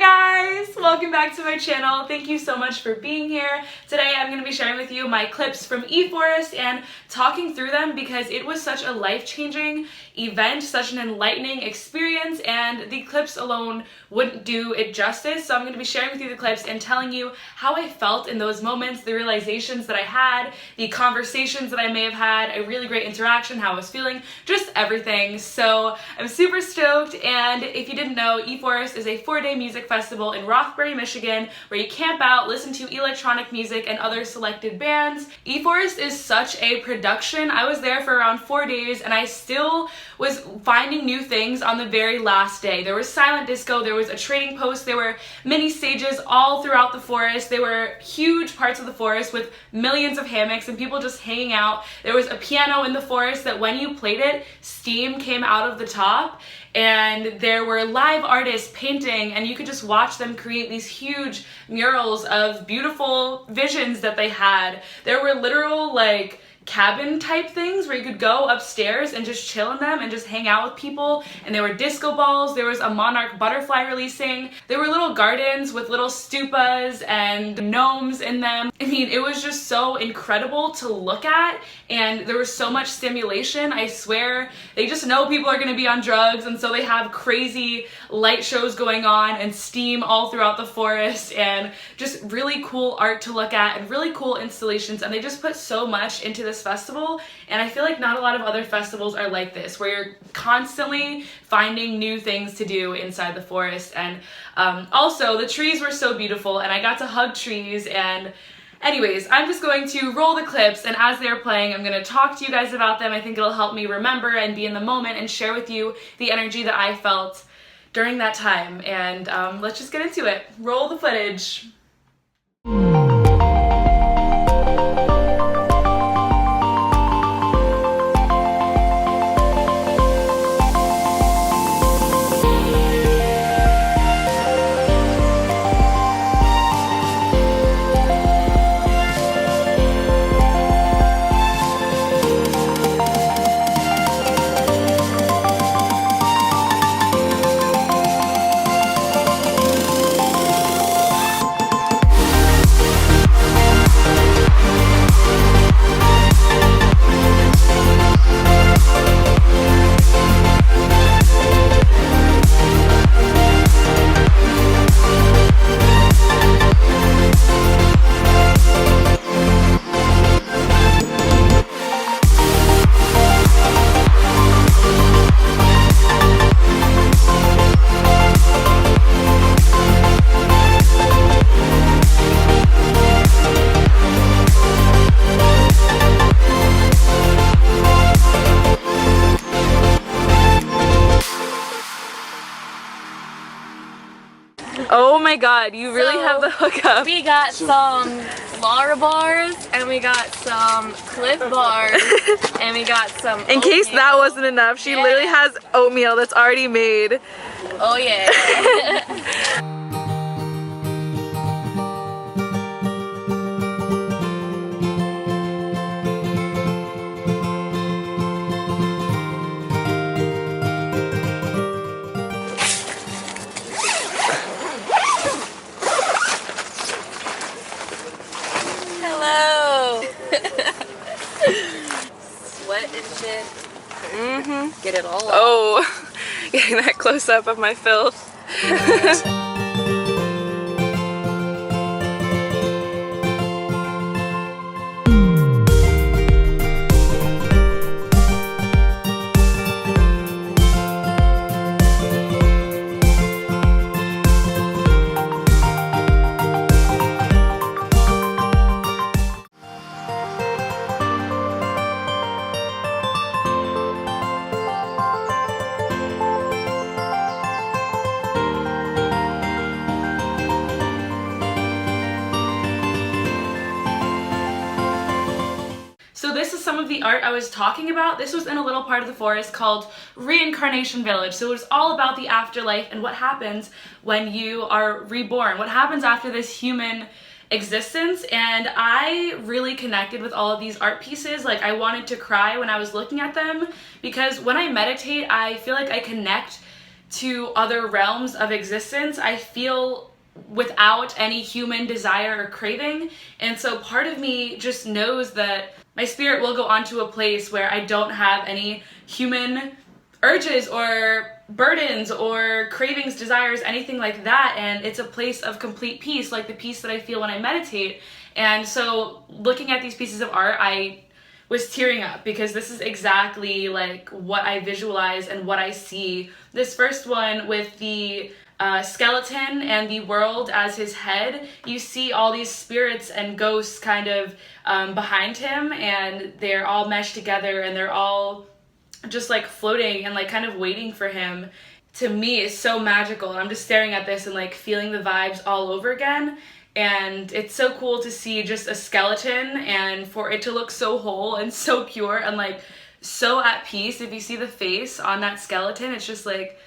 guys! Welcome back to my channel. Thank you so much for being here. Today I'm going to be sharing with you my clips from Eforest and talking through them because it was such a life-changing event, such an enlightening experience, and the clips alone wouldn't do it justice. So I'm going to be sharing with you the clips and telling you how I felt in those moments, the realizations that I had, the conversations that I may have had, a really great interaction, how I was feeling, just everything. So I'm super stoked, and if you didn't know, Eforest is a 4-day music festival in Rothbury, Michigan, where you camp out, listen to electronic music and other selected bands. Eforest is such a production. I was there for around 4 days and I still was finding new things on the very last day. There was silent disco, there was a trading post, there were mini stages all throughout the forest. There were huge parts of the forest with millions of hammocks and people just hanging out. There was a piano in the forest that when you played it, steam came out of the top. And there were live artists painting, and you could just watch them create these huge murals of beautiful visions that they had. There were literal like cabin type things where you could go upstairs and just chill in them and just hang out with people, and there were disco balls, there was a monarch butterfly releasing, there were little gardens with little stupas and gnomes in them. I mean, it was just so incredible to look at, and there was so much stimulation. I swear they just know people are going to be on drugs, and so they have crazy light shows going on and steam all throughout the forest and just really cool art to look at and really cool installations, and they just put so much into this festival. And I feel like not a lot of other festivals are like this, where you're constantly finding new things to do inside the forest. And also the trees were so beautiful, and I got to hug trees. And anyways, I'm just going to roll the clips, and as they're playing, I'm going to talk to you guys about them. I think it'll help me remember and be in the moment and share with you the energy that I felt during that time. And let's just get into it. Roll the footage. Oh my god, you really have the hookup. We got some Lara bars, and we got some Cliff bars, and we got some In oatmeal. case that wasn't enough, she literally has oatmeal that's already made. Oh yeah. Sweat and shit. Mm-hmm. Get it all off. Oh, getting that close up of my filth. So this is some of the art I was talking about. This was in a little part of the forest called Reincarnation Village. So it was all about the afterlife and what happens when you are reborn, what happens after this human existence. And I really connected with all of these art pieces. Like, I wanted to cry when I was looking at them, because when I meditate, I feel like I connect to other realms of existence, I feel without any human desire or craving. And so part of me just knows that my spirit will go on to a place where I don't have any human urges or burdens or cravings, desires, anything like that. And it's a place of complete peace, like the peace that I feel when I meditate. And so looking at these pieces of art, I was tearing up because this is exactly like what I visualize and what I see. This first one with the skeleton and the world as his head, you see all these spirits and ghosts kind of behind him, and they're all meshed together and they're all just like floating and like kind of waiting for him. To me, it's so magical, and I'm just staring at this and like feeling the vibes all over again. And it's so cool to see just a skeleton and for it to look so whole and so pure and like so at peace. If you see the face on that skeleton, it's just like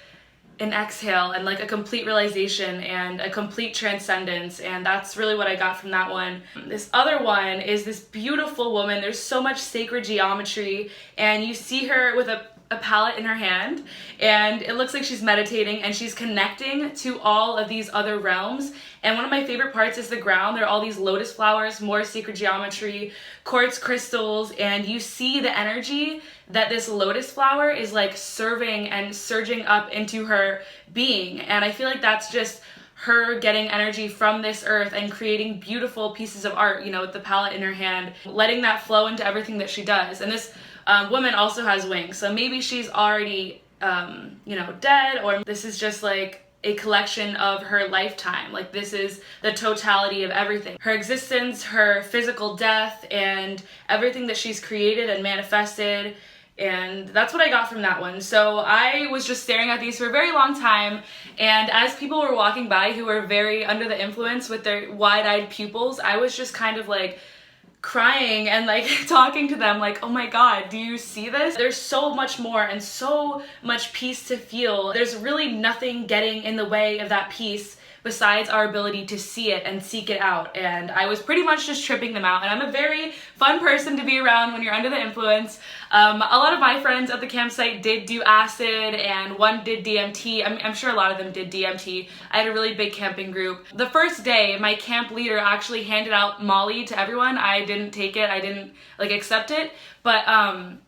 an exhale and like a complete realization and a complete transcendence, and that's really what I got from that one. This other one is this beautiful woman. There's so much sacred geometry, and you see her with a palette in her hand, and it looks like she's meditating and she's connecting to all of these other realms. And one of my favorite parts is the ground. There are all these lotus flowers, more sacred geometry, quartz crystals, and you see the energy that this lotus flower is like serving and surging up into her being. And I feel like that's just her getting energy from this earth and creating beautiful pieces of art, you know, with the palette in her hand, letting that flow into everything that she does. And this woman also has wings, so maybe she's already, dead, or this is just like a collection of her lifetime. Like this is the totality of everything. Her existence, her physical death, and everything that she's created and manifested. And that's what I got from that one. So I was just staring at these for a very long time, and as people were walking by who were very under the influence with their wide-eyed pupils, I was just kind of like crying and like talking to them like, oh my god, do you see this? There's so much more and so much peace to feel. There's really nothing getting in the way of that peace besides our ability to see it and seek it out. And I was pretty much just tripping them out, and I'm a very fun person to be around when you're under the influence. A lot of my friends at the campsite did do acid, and one did DMT. I'm sure a lot of them did DMT. I had a really big camping group. The first day, my camp leader actually handed out Molly to everyone. I didn't take it, I didn't like accept it, but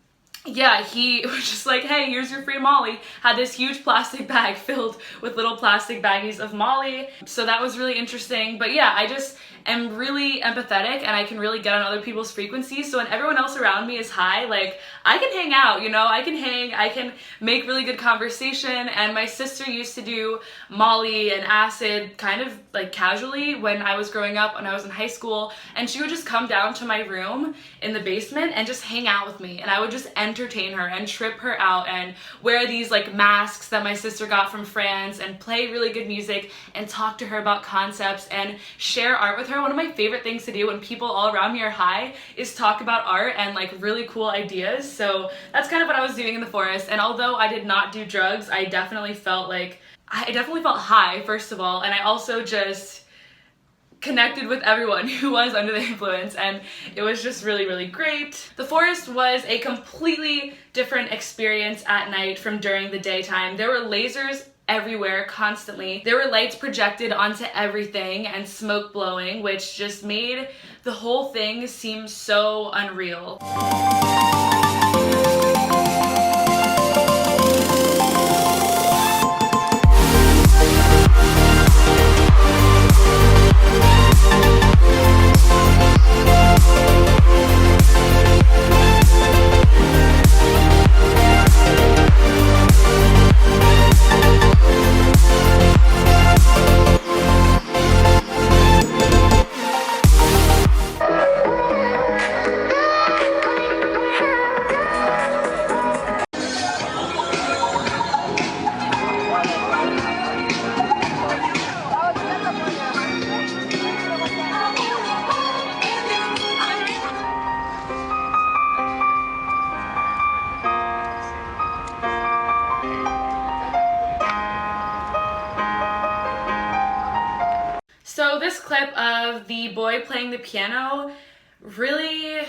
yeah, he was just like, hey, here's your free Molly. Had this huge plastic bag filled with little plastic baggies of Molly. So that was really interesting. But yeah, I just am really empathetic, and I can really get on other people's frequencies. So when everyone else around me is high, like I can hang out, you know, I can hang, I can make really good conversation. And my sister used to do Molly and acid kind of like casually when I was growing up, when I was in high school, and she would just come down to my room in the basement and just hang out with me, and I would just entertain her and trip her out and wear these like masks that my sister got from France and play really good music and talk to her about concepts and share art with her. One of my favorite things to do when people all around me are high is talk about art and like really cool ideas. So that's kind of what I was doing in the forest. And although I did not do drugs, I definitely felt high, first of all, and I also just connected with everyone who was under the influence, and it was just really, really great. The forest was a completely different experience at night from during the daytime. There were lasers everywhere constantly. There were lights projected onto everything and smoke blowing, which just made the whole thing seem so unreal. So this clip of the boy playing the piano really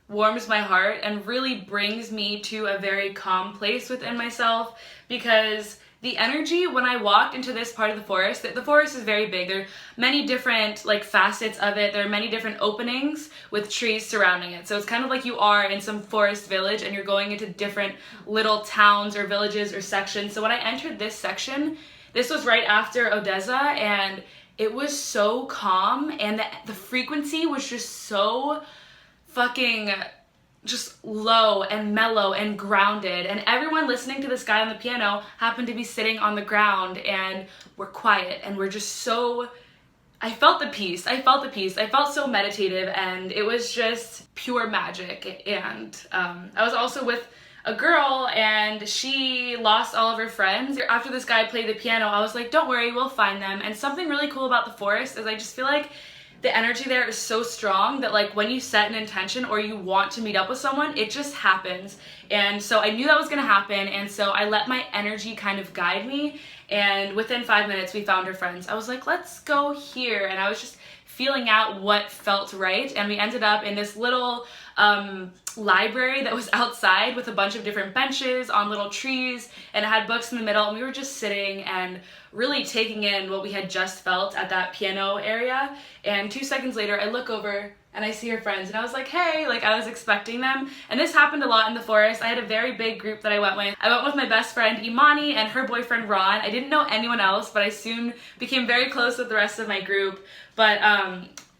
warms my heart and really brings me to a very calm place within myself, because the energy when I walked into this part of the forest is very big. There are many different like facets of it. There are many different openings with trees surrounding it. So it's kind of like you are in some forest village and you're going into different little towns or villages or sections. So when I entered this section, this was right after Odessa, and it was so calm, and the frequency was just so fucking just low and mellow and grounded, and everyone listening to this guy on the piano happened to be sitting on the ground, and we're quiet, and we're just so, I felt the peace. I felt so meditative, and it was just pure magic. And I was also with a girl, and she lost all of her friends. After this guy played the piano, I was like, don't worry, we'll find them. And something really cool about the forest is I just feel like the energy there is so strong that like when you set an intention or you want to meet up with someone, it just happens. And so I knew that was gonna happen, and so I let my energy kind of guide me, and within 5 minutes we found her friends. I was like, let's go here, and I was just feeling out what felt right, and we ended up in this little library that was outside with a bunch of different benches on little trees, and it had books in the middle, and we were just sitting and really taking in what we had just felt at that piano area. And 2 seconds later I look over and I see her friends, and I was like, hey, like I was expecting them. And this happened a lot in the forest. I had a very big group that I went with. I went with my best friend Imani and her boyfriend Ron. I didn't know anyone else, but I soon became very close with the rest of my group. But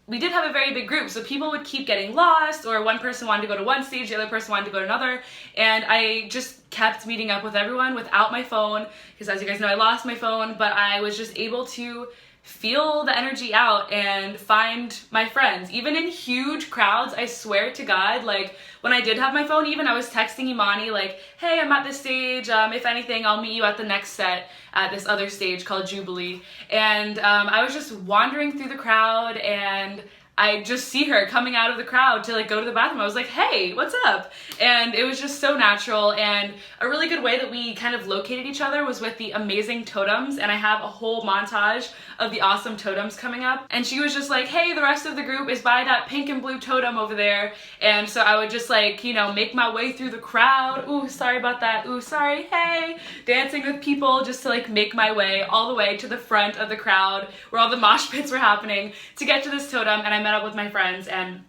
we did have a very big group, so people would keep getting lost, or one person wanted to go to one stage, the other person wanted to go to another, and I just kept meeting up with everyone without my phone, because as you guys know, I lost my phone, but I was just able to feel the energy out and find my friends. Even in huge crowds, I swear to God, like when I did have my phone even, I was texting Imani like, hey, I'm at this stage, if anything, I'll meet you at the next set at this other stage called Jubilee. And I was just wandering through the crowd, and I just see her coming out of the crowd to like go to the bathroom. I was like, hey, what's up? And it was just so natural. And a really good way that we kind of located each other was with the amazing totems, and I have a whole montage of the awesome totems coming up. And she was just like, hey, the rest of the group is by that pink and blue totem over there. And so I would just like, you know, make my way through the crowd. Ooh, sorry about that. Ooh, sorry. Hey, dancing with people just to like make my way all the way to the front of the crowd where all the mosh pits were happening to get to this totem. And I met up with my friends, and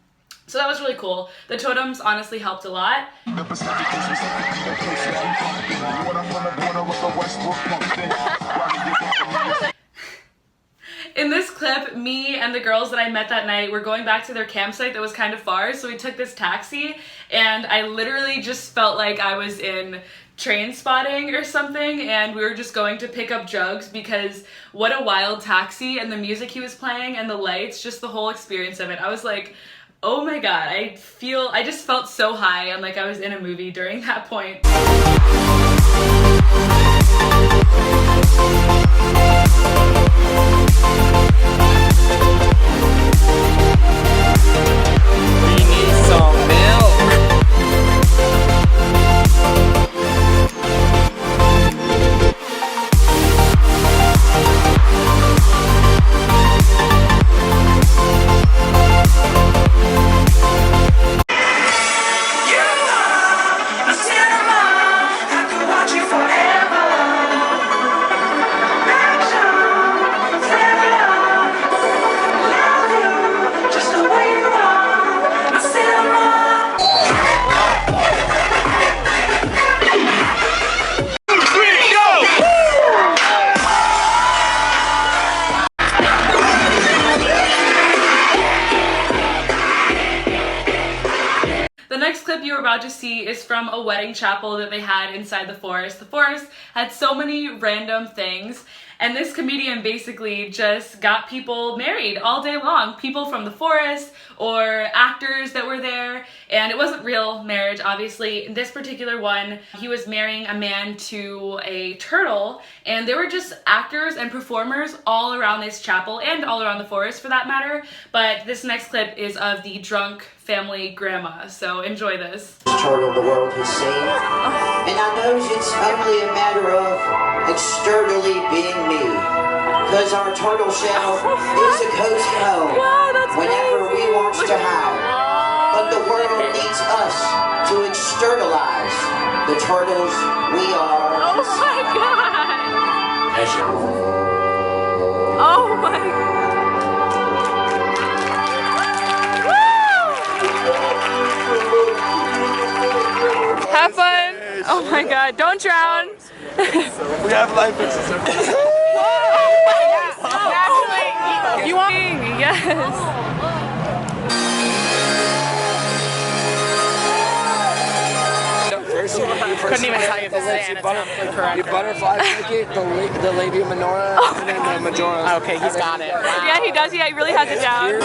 so that was really cool. The totems honestly helped a lot. In this clip, me and the girls that I met that night were going back to their campsite that was kind of far, so we took this taxi, and I literally just felt like I was in Train Spotting or something, and we were just going to pick up drugs, because what a wild taxi, and the music he was playing and the lights, just the whole experience of it. I was like, oh my god, I just felt so high, and like I was in a movie during that point. We need some milk. about to see is from a wedding chapel that they had inside the forest. The forest had so many random things, and this comedian basically just got people married all day long. People from the forest or actors that were there, and it wasn't real marriage, obviously. In this particular one, he was marrying a man to a turtle, and there were just actors and performers all around this chapel and all around the forest for that matter. But this next clip is of the drunk family grandma, so enjoy this. Turtle the world has seen, and I knows it's only a matter of externally being me, cause our turtle shell is a cozy home whenever we wants to hide, but the world needs us the turtles we are. Oh my god! Oh my god! Have fun! Oh my god, don't drown! We have life exercises. You want? Yes! Couldn't even tell you if this is anatomically correct. Your butterfly ticket, the labia minora, and then the majora. Okay, he's got it. Wow. Yeah, he does. Yeah, he really has it down.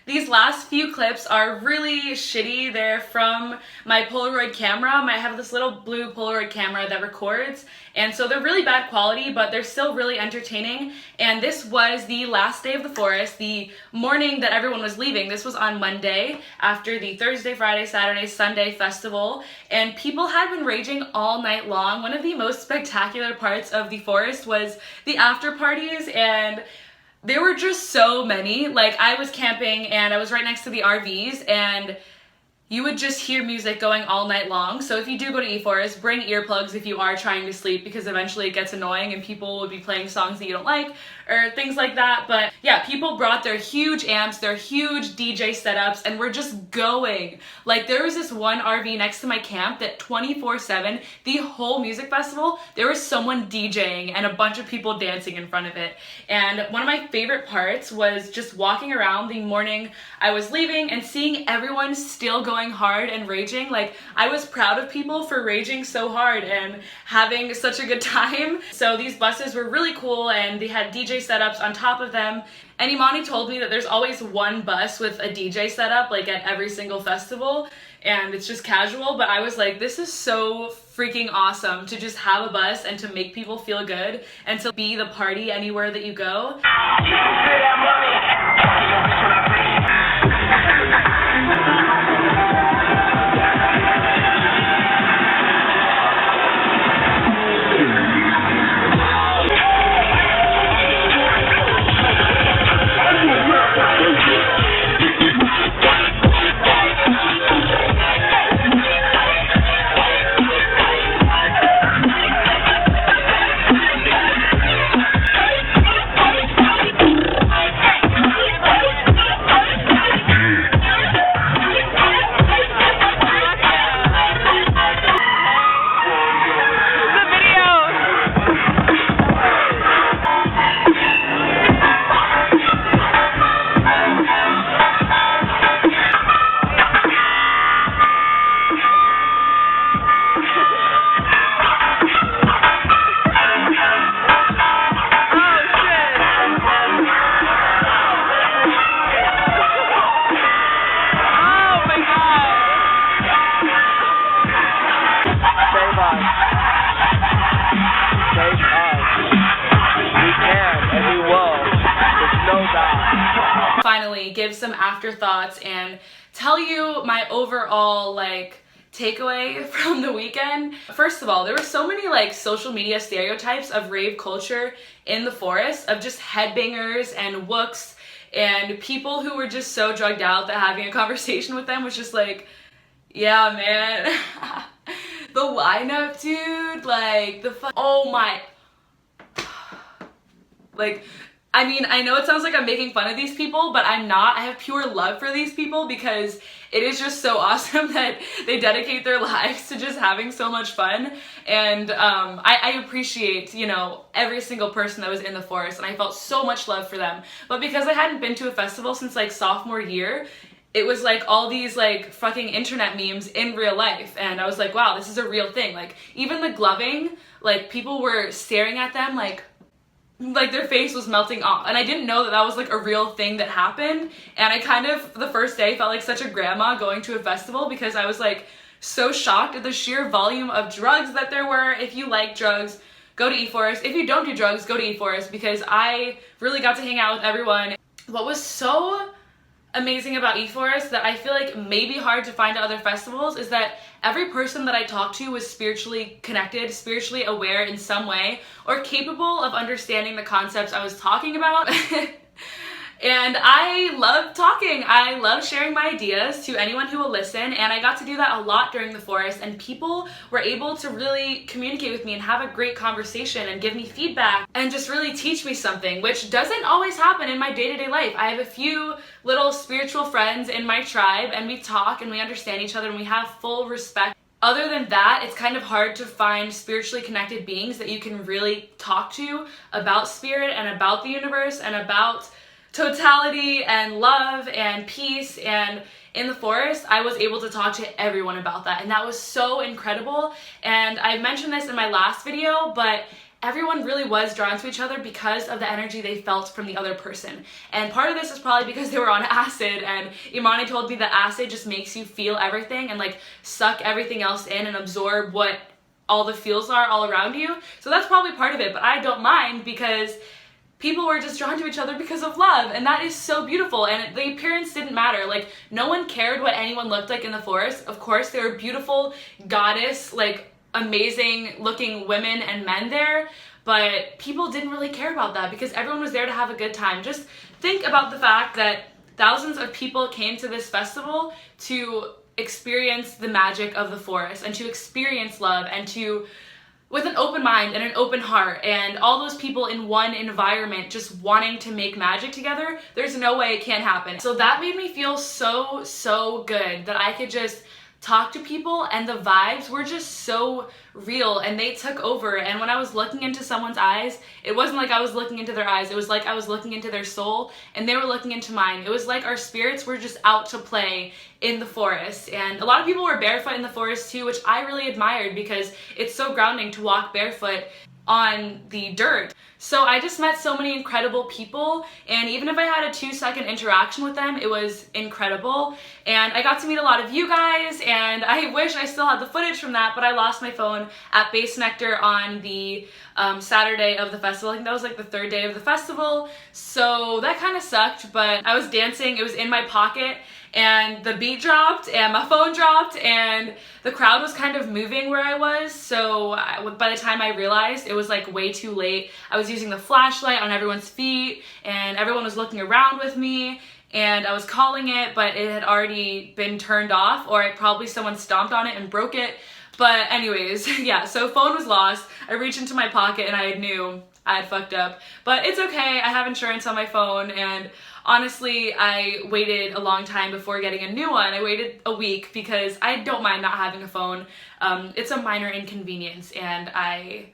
These last few clips are really shitty. They're from my Polaroid camera. I have this little blue Polaroid camera that records, and so they're really bad quality, but they're still really entertaining. And this was the last day of the forest, the morning that everyone was leaving. This was on Monday after the Thursday, Friday, Saturday, Sunday festival, and people had been raging all night long. One of the most spectacular parts of the forest was the after parties, and there were just so many. Like, I was camping and I was right next to the RVs, and you would just hear music going all night long. So if you do go to Eforest, bring earplugs if you are trying to sleep, because eventually it gets annoying and people would be playing songs that you don't like or things like that. But yeah, people brought their huge amps, their huge DJ setups, and we're just going. Like, there was this one RV next to my camp that 24/7, the whole music festival, there was someone DJing and a bunch of people dancing in front of it. And one of my favorite parts was just walking around the morning I was leaving and seeing everyone still going hard and raging. Like, I was proud of people for raging so hard and having such a good time. So these buses were really cool, and they had DJ setups on top of them. And Imani told me that there's always one bus with a DJ setup, like at every single festival, and it's just casual. But I was like, this is so freaking awesome to just have a bus and to make people feel good and to be the party anywhere that you go. Finally give some afterthoughts and tell you my overall takeaway from the weekend. First of all, there were so many social media stereotypes of rave culture in the forest, of just headbangers and wooks and people who were just so drugged out that having a conversation with them was just like, yeah, man. The lineup, dude, oh my, I mean, I know it sounds like I'm making fun of these people, but I'm not. I have pure love for these people because it is just so awesome that they dedicate their lives to just having so much fun. And I appreciate, every single person that was in the forest, and I felt so much love for them. But because I hadn't been to a festival since sophomore year, it was all these fucking internet memes in real life, and I was like, wow, this is a real thing. Even the gloving, people were staring at them like their face was melting off, and I didn't know that that was a real thing that happened. And I kind of, the first day, felt like such a grandma going to a festival because I was so shocked at the sheer volume of drugs that there were. If you like drugs, go to Eforest. If you don't do drugs, go to Eforest, because I really got to hang out with everyone. What was so amazing about Eforest that I feel like may be hard to find at other festivals is that every person that I talked to was spiritually connected, spiritually aware in some way, or capable of understanding the concepts I was talking about. And I love talking. I love sharing my ideas to anyone who will listen, and I got to do that a lot during the forest, and people were able to really communicate with me and have a great conversation and give me feedback and just really teach me something, which doesn't always happen in my day-to-day life. I have a few little spiritual friends in my tribe, and we talk and we understand each other and we have full respect. Other than that, it's kind of hard to find spiritually connected beings that you can really talk to about spirit and about the universe and about totality and love and peace. And in the forest, I was able to talk to everyone about that, and that was so incredible. And I mentioned this in my last video, but everyone really was drawn to each other because of the energy they felt from the other person. And part of this is probably because they were on acid, and Imani told me that acid just makes you feel everything and like suck everything else in and absorb what all the feels are all around you. So that's probably part of it, but I don't mind because people were just drawn to each other because of love, and that is so beautiful. And the appearance didn't matter. Like, no one cared what anyone looked like in the forest. Of course, there were beautiful goddess, like amazing looking women and men there, but people didn't really care about that because everyone was there to have a good time. Just think about the fact that thousands of people came to this festival to experience the magic of the forest and to experience love and to with an open mind and an open heart, and all those people in one environment just wanting to make magic together. There's no way it can't happen. So that made me feel so good that I could just talk to people, and the vibes were just so real and they took over. And when I was looking into someone's eyes, it wasn't like I was looking into their eyes, it was like I was looking into their soul and they were looking into mine. It was like our spirits were just out to play in the forest. And a lot of people were barefoot in the forest too, which I really admired because it's so grounding to walk barefoot on the dirt. So I just met so many incredible people, and even if I had a 2-second interaction with them, it was incredible. And I got to meet a lot of you guys, and I wish I still had the footage from that, but I lost my phone at Base Nectar on the Saturday of the festival. I think that was like the 3rd day of the festival, so that kind of sucked. But I was dancing, it was in my pocket, and the beat dropped and my phone dropped and the crowd was kind of moving where I was, so by the time I realized, it was like way too late. I was using the flashlight on everyone's feet and everyone was looking around with me, and I was calling it, but it had already been turned off, or probably someone stomped on it and broke it. But anyways, yeah, so phone was lost. I reached into my pocket and I knew I had fucked up, but it's okay. I have insurance on my phone, and honestly, I waited a long time before getting a new one. I waited a week because I don't mind not having a phone. It's a minor inconvenience, and I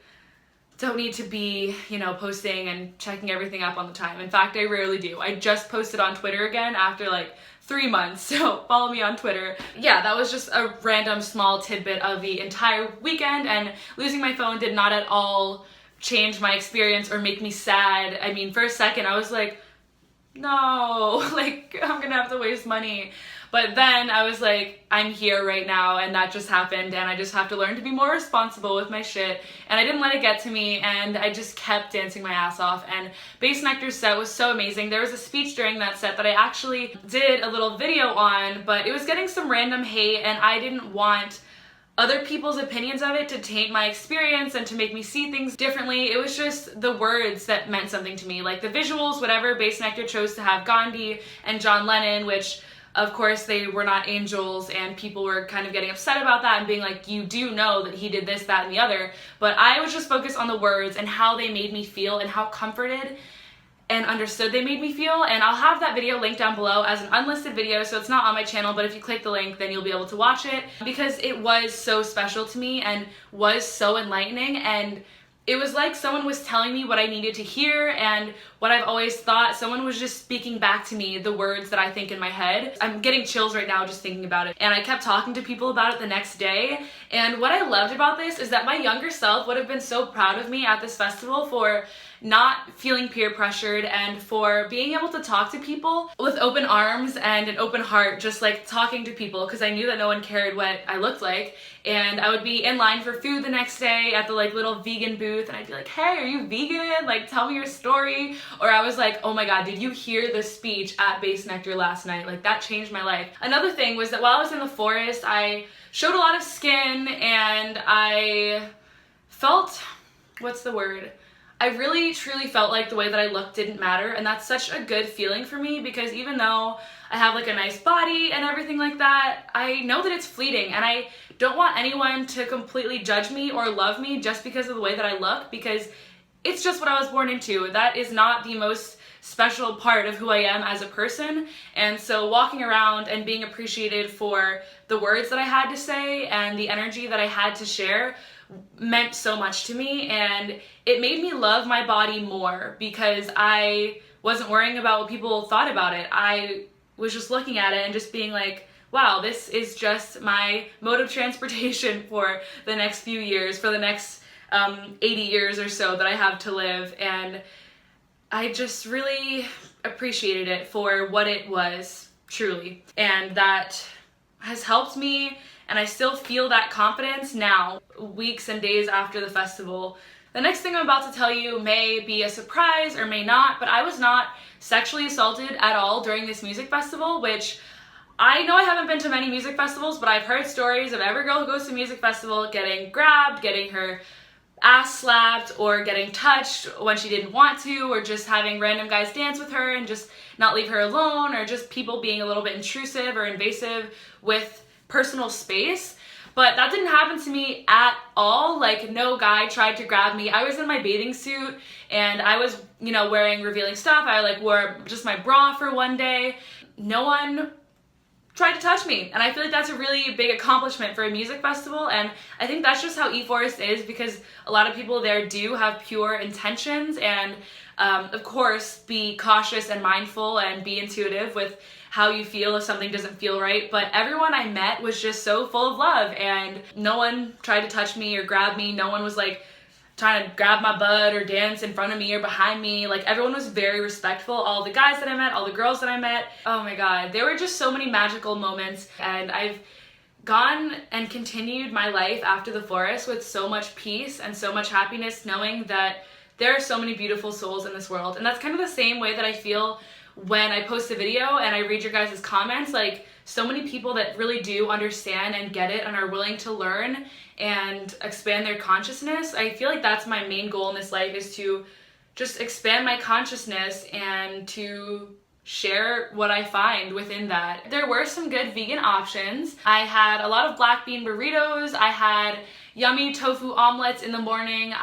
don't need to be, you know, posting and checking everything up on the time. In fact, I rarely do. I just posted on Twitter again after like 3 months, so follow me on Twitter. Yeah, that was just a random small tidbit of the entire weekend, and losing my phone did not at all change my experience or make me sad. I mean, for a second I was like, no, like I'm gonna have to waste money. But then I was like, I'm here right now, and that just happened, and I just have to learn to be more responsible with my shit. And I didn't let it get to me, and I just kept dancing my ass off. And Base Nectar's set was so amazing. There was a speech during that set that I actually did a little video on, but it was getting some random hate, and I didn't want other people's opinions of it to taint my experience and to make me see things differently. It was just the words that meant something to me, like the visuals, whatever. Base Nectar chose to have Gandhi and John Lennon, which of course they were not angels, and people were kind of getting upset about that and being like, you do know that he did this, that, and the other. But I was just focused on the words and how they made me feel and how comforted and understood they made me feel. And I'll have that video linked down below as an unlisted video, so it's not on my channel, but if you click the link then you'll be able to watch it, because it was so special to me and was so enlightening. And it was like someone was telling me what I needed to hear and what I've always thought. Someone was just speaking back to me the words that I think in my head. I'm getting chills right now just thinking about it. And I kept talking to people about it the next day. And what I loved about this is that my younger self would have been so proud of me at this festival for not feeling peer pressured, and for being able to talk to people with open arms and an open heart, just like talking to people, because I knew that no one cared what I looked like. And I would be in line for food the next day at the like little vegan booth, and I'd be like, hey, are you vegan? Like, tell me your story. Or I was like, oh my god, did you hear the speech at Base Nectar last night? Like, that changed my life. Another thing was that while I was in the forest, I showed a lot of skin, and I felt, what's the word? I really truly felt like the way that I looked didn't matter, and that's such a good feeling for me, because even though I have like a nice body and everything like that, I know that it's fleeting, and I don't want anyone to completely judge me or love me just because of the way that I look, because it's just what I was born into. That is not the most special part of who I am as a person. And so walking around and being appreciated for the words that I had to say and the energy that I had to share meant so much to me, and it made me love my body more, because I wasn't worrying about what people thought about it. I was just looking at it and just being like, wow, this is just my mode of transportation for the next few years, for the next 80 years or so that I have to live. And I just really appreciated it for what it was, truly. And that has helped me, and I still feel that confidence now, weeks and days after the festival. The next thing I'm about to tell you may be a surprise or may not, but I was not sexually assaulted at all during this music festival, which I know I haven't been to many music festivals, but I've heard stories of every girl who goes to a music festival getting grabbed, getting her ass slapped, or getting touched when she didn't want to, or just having random guys dance with her and just not leave her alone, or just people being a little bit intrusive or invasive with personal space. But that didn't happen to me at all. Like, no guy tried to grab me. I was in my bathing suit, and I was, you know, wearing revealing stuff. I like wore just my bra for one day. No one tried to touch me, and I feel like that's a really big accomplishment for a music festival. And I think that's just how Eforest is, because a lot of people there do have pure intentions, and of course be cautious and mindful and be intuitive with how you feel if something doesn't feel right. But everyone I met was just so full of love, and no one tried to touch me or grab me. No one was like trying to grab my butt or dance in front of me or behind me. Like, everyone was very respectful. All the guys that I met, all the girls that I met, oh my god, there were just so many magical moments. And I've gone and continued my life after the forest with so much peace and so much happiness, knowing that there are so many beautiful souls in this world. And that's kind of the same way that I feel when I post a video and I read your guys' comments. Like, so many people that really do understand and get it and are willing to learn and expand their consciousness. I feel like that's my main goal in this life, is to just expand my consciousness and to share what I find within that. There were some good vegan options. I had a lot of black bean burritos. I had yummy tofu omelets in the morning.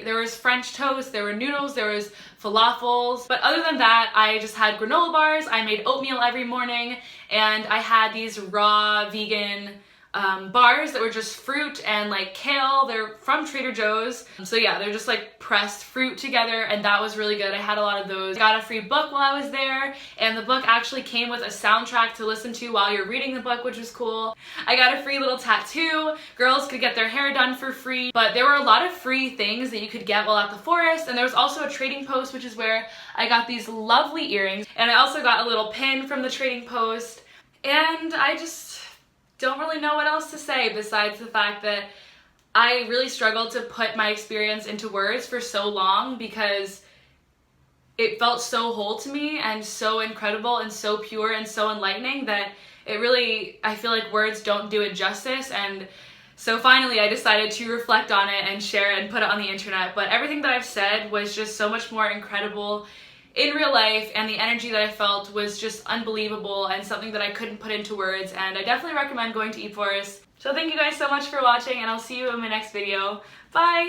There was French toast, there were noodles, there was falafels. But other than that, I just had granola bars. I made oatmeal every morning, and I had these raw vegan bars that were just fruit and like kale. They're from Trader Joe's. So yeah, they're just like pressed fruit together, and that was really good. I had a lot of those. I got a free book while I was there, and the book actually came with a soundtrack to listen to while you're reading the book, which was cool. I got a free little tattoo. Girls could get their hair done for free, but there were a lot of free things that you could get while at the forest. And there was also a trading post, which is where I got these lovely earrings, and I also got a little pin from the trading post. And I just don't really know what else to say besides the fact that I really struggled to put my experience into words for so long, because it felt so whole to me and so incredible and so pure and so enlightening that it really, I feel like words don't do it justice. And so finally I decided to reflect on it and share it and put it on the internet. But everything that I've said was just so much more incredible in real life, and the energy that I felt was just unbelievable and something that I couldn't put into words. And I definitely recommend going to Eforest. So thank you guys so much for watching, and I'll see you in my next video. Bye!